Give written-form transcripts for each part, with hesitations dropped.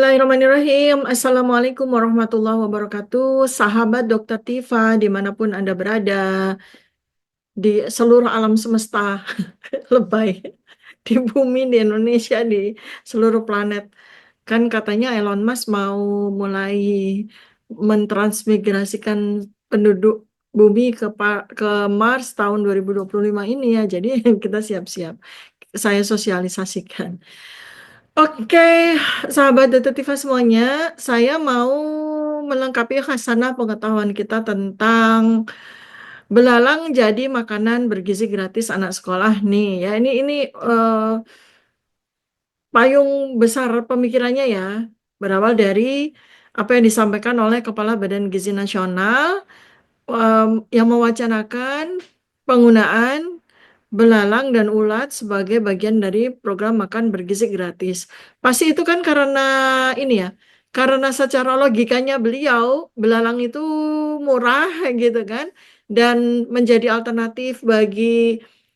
Bismillahirrahmanirrahim. Assalamualaikum warahmatullahi wabarakatuh. Sahabat Dokter Tifa, dimanapun Anda berada, di seluruh alam semesta, lebay, di bumi, di Indonesia, di seluruh planet. Kan katanya Elon Musk mau mulai mentransmigrasikan penduduk bumi ke Mars tahun 2025 ini ya. Jadi kita siap-siap. Saya sosialisasikan. Oke, sahabat detektiva semuanya, saya mau melengkapi khasanah pengetahuan kita tentang belalang jadi makanan bergizi gratis anak sekolah nih ya. Ini payung besar pemikirannya ya, berawal dari apa yang disampaikan oleh Kepala Badan Gizi Nasional yang mewacanakan penggunaan belalang dan ulat sebagai bagian dari program makan bergizi gratis. Pasti itu kan karena ini ya, karena secara logikanya beliau, belalang itu murah gitu kan, dan menjadi alternatif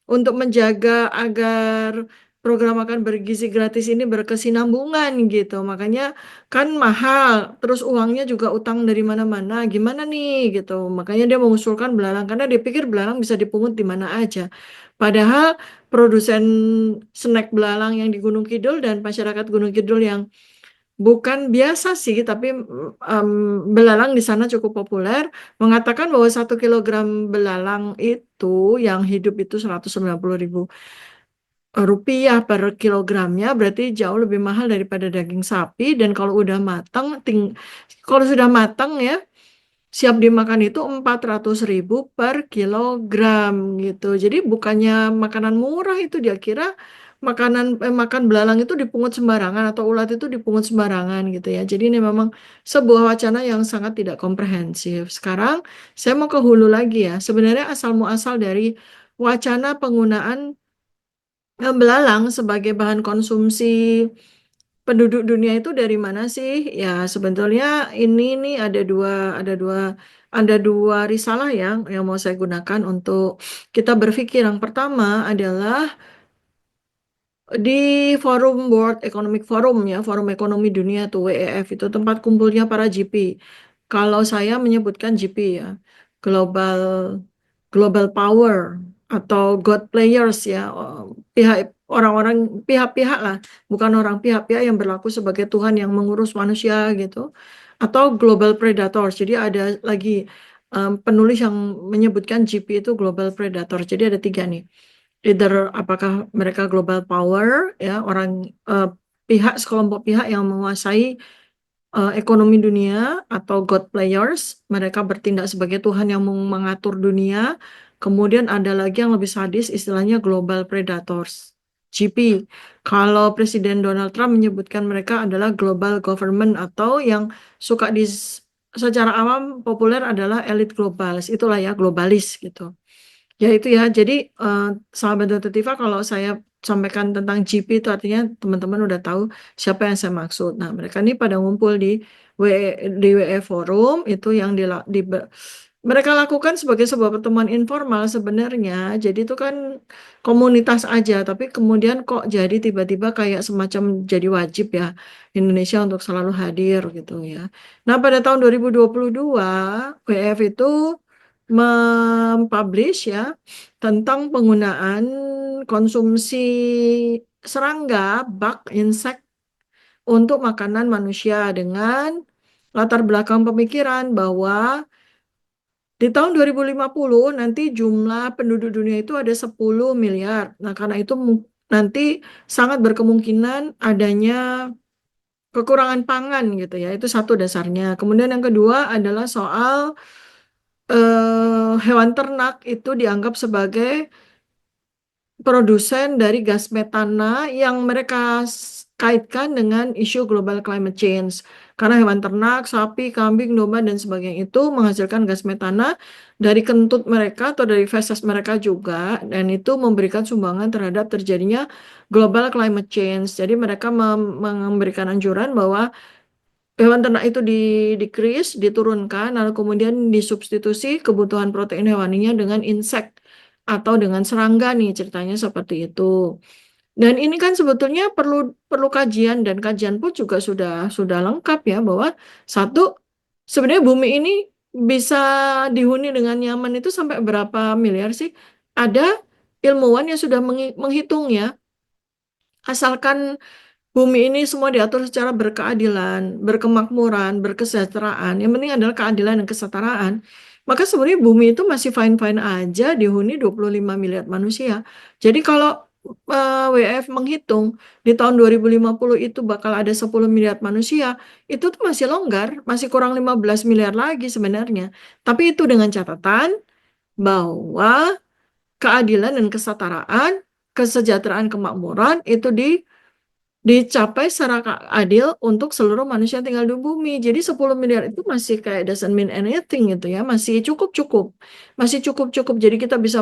untuk menjaga agar program makan bergizi gratis ini berkesinambungan gitu. Makanya kan mahal, terus uangnya juga utang dari mana-mana. Gimana nih gitu. Makanya dia mengusulkan belalang karena dia pikir belalang bisa dipungut di mana aja. Padahal produsen snack belalang yang di Gunung Kidul dan masyarakat Gunung Kidul yang bukan biasa sih, tapi em, belalang di sana cukup populer, mengatakan bahwa 1 kilogram belalang itu yang hidup itu 190.000 rupiah per kilogramnya, berarti jauh lebih mahal daripada daging sapi. Dan kalau sudah matang ya, siap dimakan itu 400.000 per kilogram gitu. Jadi bukannya makanan murah, itu dia kira makan belalang itu dipungut sembarangan atau ulat itu dipungut sembarangan gitu ya. Jadi ini memang sebuah wacana yang sangat tidak komprehensif. Sekarang saya mau ke hulu lagi ya. Sebenarnya asal muasal dari wacana penggunaan belalang sebagai bahan konsumsi penduduk dunia itu dari mana sih? Ya, sebetulnya ini nih ada dua risalah yang mau saya gunakan untuk kita berpikir. Yang pertama adalah di forum World Economic Forum ya, Forum Ekonomi Dunia tuh WEF itu tempat kumpulnya para GP. Kalau saya menyebutkan GP ya, Global Global Power atau God Players ya, pihak orang-orang pihak-pihak lah, bukan orang pihak-pihak yang berlaku sebagai Tuhan yang mengurus manusia gitu, atau Global Predators. Jadi ada lagi penulis yang menyebutkan GP itu Global Predator. Jadi ada tiga nih, either apakah mereka global power ya, sekelompok pihak yang menguasai ekonomi dunia, atau God players, mereka bertindak sebagai Tuhan yang mengatur dunia. Kemudian ada lagi yang lebih sadis, istilahnya global predators, GP. Kalau Presiden Donald Trump menyebutkan mereka adalah global government, atau yang suka secara awam populer adalah elit globalis, itulah ya globalis gitu. Ya itu ya, jadi eh, sahabat detektiva, kalau saya sampaikan tentang GP itu artinya teman-teman udah tahu siapa yang saya maksud. Nah, mereka ini pada ngumpul di WE Forum itu yang mereka lakukan sebagai sebuah pertemuan informal sebenarnya. Jadi itu kan komunitas aja, tapi kemudian kok jadi tiba-tiba kayak semacam jadi wajib ya Indonesia untuk selalu hadir gitu ya. Nah, pada tahun 2022 WF itu mempublish ya tentang penggunaan konsumsi serangga, bak, insek untuk makanan manusia dengan latar belakang pemikiran bahwa di tahun 2050 nanti jumlah penduduk dunia itu ada 10 miliar. Nah, karena itu nanti sangat berkemungkinan adanya kekurangan pangan gitu ya. Itu satu dasarnya. Kemudian yang kedua adalah soal hewan ternak itu dianggap sebagai produsen dari gas metana yang mereka kaitkan dengan isu global climate change. Karena hewan ternak, sapi, kambing, domba, dan sebagainya itu menghasilkan gas metana dari kentut mereka atau dari feses mereka juga, dan itu memberikan sumbangan terhadap terjadinya global climate change. Jadi mereka memberikan anjuran bahwa hewan ternak itu decrease, diturunkan, lalu kemudian disubstitusi kebutuhan protein hewaninya dengan insek atau dengan serangga nih, ceritanya seperti itu. Dan ini kan sebetulnya perlu perlu kajian dan kajian pun juga sudah lengkap ya bahwa satu sebenarnya bumi ini bisa dihuni dengan nyaman itu sampai berapa miliar sih? Ada ilmuwan yang sudah menghitung ya, asalkan bumi ini semua diatur secara berkeadilan, berkemakmuran, berkesejahteraan. Yang penting adalah keadilan dan kesetaraan. Maka sebenarnya bumi itu masih fine-fine aja dihuni 25 miliar manusia. Jadi kalau WF menghitung di tahun 2050 itu bakal ada 10 miliar manusia, itu tuh masih longgar, masih kurang 15 miliar lagi sebenarnya. Tapi itu dengan catatan bahwa keadilan dan kesetaraan, kesejahteraan, kemakmuran itu dicapai secara adil untuk seluruh manusia yang tinggal di bumi. Jadi 10 miliar itu masih kayak doesn't mean anything gitu ya, masih cukup-cukup. Masih cukup-cukup. Jadi kita bisa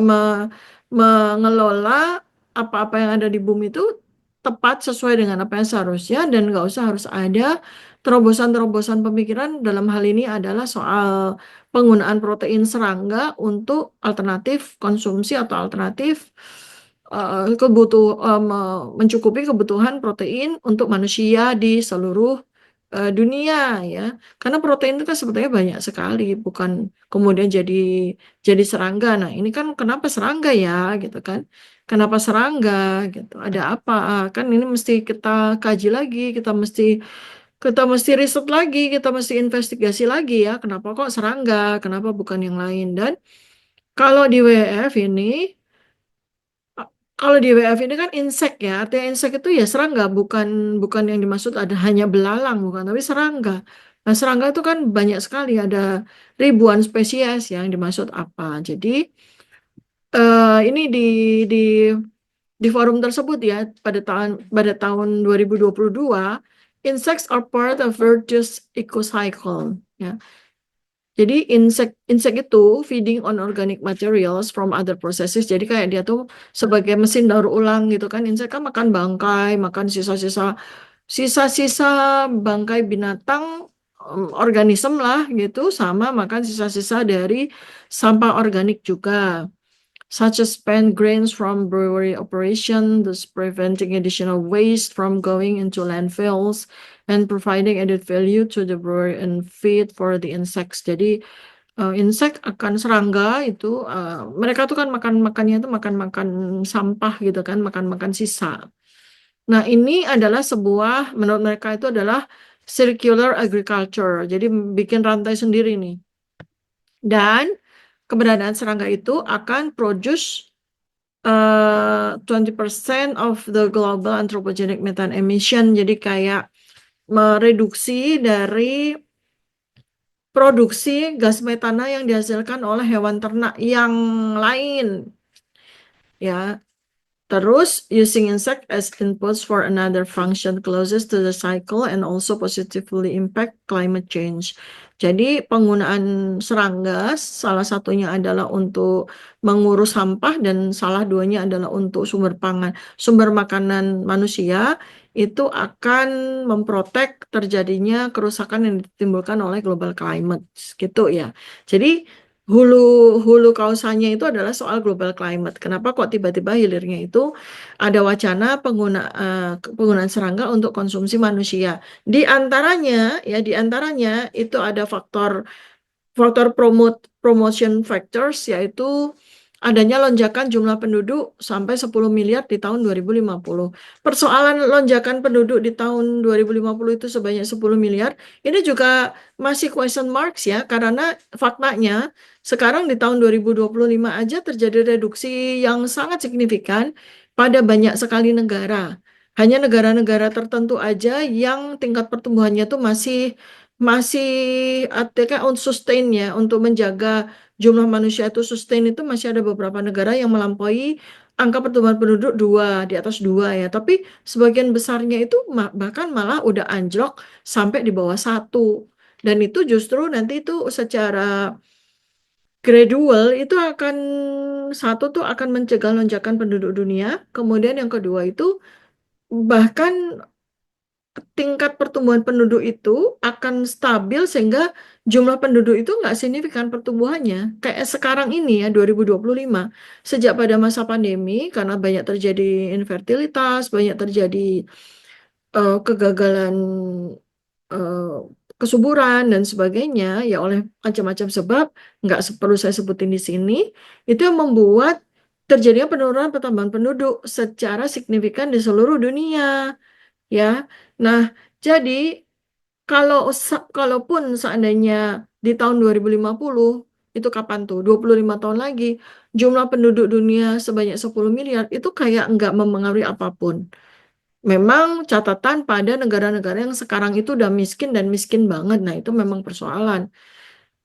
mengelola apa-apa yang ada di bumi itu tepat sesuai dengan apa yang seharusnya dan nggak usah harus ada terobosan-terobosan pemikiran dalam hal ini adalah soal penggunaan protein serangga untuk alternatif konsumsi atau alternatif mencukupi kebutuhan protein untuk manusia di seluruh dunia ya. Karena protein itu kan sebetulnya banyak sekali, bukan kemudian jadi serangga. Nah, ini kan kenapa serangga ya gitu kan? Kenapa serangga gitu? Ada apa? Kan ini mesti kita kaji lagi, kita mesti riset lagi, kita mesti investigasi lagi ya. Kenapa kok serangga? Kenapa bukan yang lain? Dan kalau di WF ini kalau di WF ini kan insek ya, artinya insek itu ya serangga, bukan bukan yang dimaksud ada hanya belalang, bukan, tapi serangga. Nah, serangga itu kan banyak sekali, ada ribuan spesies yang dimaksud apa. Jadi ini di di forum tersebut ya pada tahun 2022, insects are part of Earth's ecocycle. Ya. Jadi insek itu feeding on organic materials from other processes. Jadi kayak dia tuh sebagai mesin daur ulang gitu kan. Insek kan makan bangkai, makan sisa-sisa bangkai binatang, organisme lah gitu, sama makan sisa-sisa dari sampah organik juga, such as spent grains from brewery operation, thus preventing additional waste from going into landfills and providing added value to the brewery and feed for the insects. Jadi insek akan serangga itu mereka tuh kan makannya tuh makan sampah gitu kan, makan sisa. Nah, ini adalah menurut mereka itu adalah circular agriculture. Jadi bikin rantai sendiri nih. Dan keberadaan serangga itu akan produce 20% of the global anthropogenic methane emission. Jadi kayak mereduksi dari produksi gas metana yang dihasilkan oleh hewan ternak yang lain. Ya, terus, using insect as inputs for another function closest to the cycle and also positively impact climate change. Jadi penggunaan serangga salah satunya adalah untuk mengurus sampah dan salah duanya adalah untuk sumber makanan manusia itu akan memprotek terjadinya kerusakan yang ditimbulkan oleh global climate gitu ya. Jadi hulu hulu kausanya itu adalah soal global climate. Kenapa kok tiba-tiba hilirnya itu ada wacana penggunaan serangga untuk konsumsi manusia. Di antaranya itu ada faktor faktor promotion factors, yaitu adanya lonjakan jumlah penduduk sampai 10 miliar di tahun 2050. Persoalan lonjakan penduduk di tahun 2050 itu sebanyak 10 miliar, ini juga masih question marks ya, karena faktanya sekarang di tahun 2025 aja terjadi reduksi yang sangat signifikan pada banyak sekali negara. Hanya negara-negara tertentu aja yang tingkat pertumbuhannya tuh masih masih artinya untuk sustain ya, untuk menjaga jumlah manusia itu sustain itu masih ada beberapa negara yang melampaui angka pertumbuhan penduduk di atas dua ya. Tapi sebagian besarnya itu bahkan malah udah anjlok sampai di bawah satu. Dan itu justru nanti itu secara gradual itu akan satu tuh akan mencegah lonjakan penduduk dunia. Kemudian yang kedua itu bahkan tingkat pertumbuhan penduduk itu akan stabil sehingga jumlah penduduk itu nggak signifikan pertumbuhannya. Kayak sekarang ini ya 2025, sejak pada masa pandemi karena banyak terjadi infertilitas, banyak terjadi kegagalan eh, kesuburan dan sebagainya ya oleh macam-macam sebab nggak perlu saya sebutin di sini itu yang membuat terjadinya penurunan pertambahan penduduk secara signifikan di seluruh dunia ya. Nah, jadi kalaupun seandainya di tahun 2050 itu kapan tuh? 25 tahun lagi jumlah penduduk dunia sebanyak 10 miliar itu kayak nggak mempengaruhi apapun. Memang catatan pada negara-negara yang sekarang itu udah miskin dan miskin banget. Nah, itu memang persoalan.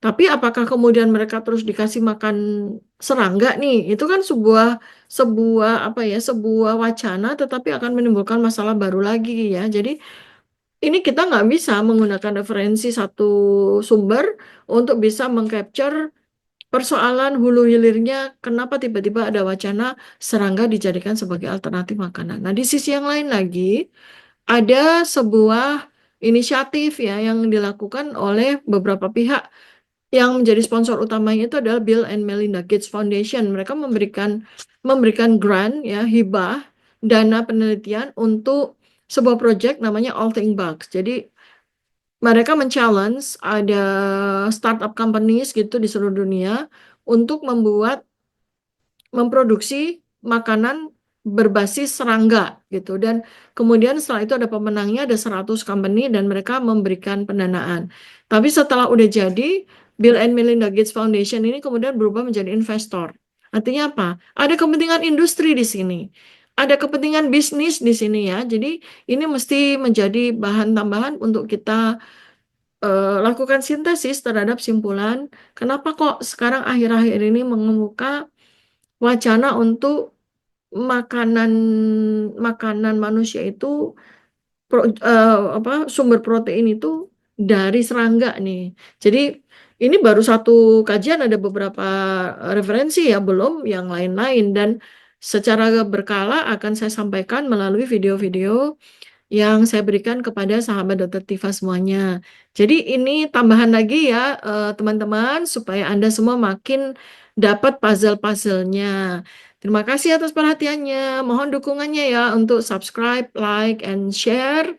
Tapi apakah kemudian mereka terus dikasih makan serangga nih? Itu kan sebuah sebuah apa ya, sebuah wacana tetapi akan menimbulkan masalah baru lagi ya. Jadi ini kita nggak bisa menggunakan referensi satu sumber untuk bisa mengcapture persoalan hulu hilirnya kenapa tiba-tiba ada wacana serangga dijadikan sebagai alternatif makanan. Nah, di sisi yang lain lagi ada sebuah inisiatif ya yang dilakukan oleh beberapa pihak yang menjadi sponsor utamanya itu adalah Bill and Melinda Gates Foundation. Mereka memberikan grant ya hibah dana penelitian untuk sebuah proyek namanya All Things Bugs. Jadi mereka men-challenge ada startup companies gitu di seluruh dunia untuk memproduksi makanan berbasis serangga gitu dan kemudian setelah itu ada pemenangnya ada 100 company dan mereka memberikan pendanaan. Tapi setelah udah jadi Bill and Melinda Gates Foundation ini kemudian berubah menjadi investor. Artinya apa? Ada kepentingan industri di sini. Ada kepentingan bisnis di sini ya. Jadi ini mesti menjadi bahan tambahan untuk kita lakukan sintesis terhadap simpulan kenapa kok sekarang akhir-akhir ini mengemuka wacana untuk makanan makanan manusia itu apa sumber protein itu dari serangga nih. Jadi ini baru satu kajian ada beberapa referensi ya belum yang lain-lain dan secara berkala akan saya sampaikan melalui video-video yang saya berikan kepada sahabat Dokter Tifa semuanya. Jadi ini tambahan lagi ya teman-teman supaya Anda semua makin dapat puzzle-puzzlenya. Terima kasih atas perhatiannya. Mohon dukungannya ya untuk subscribe, like, and share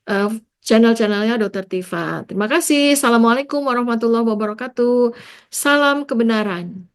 eh, channel-channelnya Dokter Tifa. Terima kasih. Assalamualaikum warahmatullahi wabarakatuh. Salam kebenaran.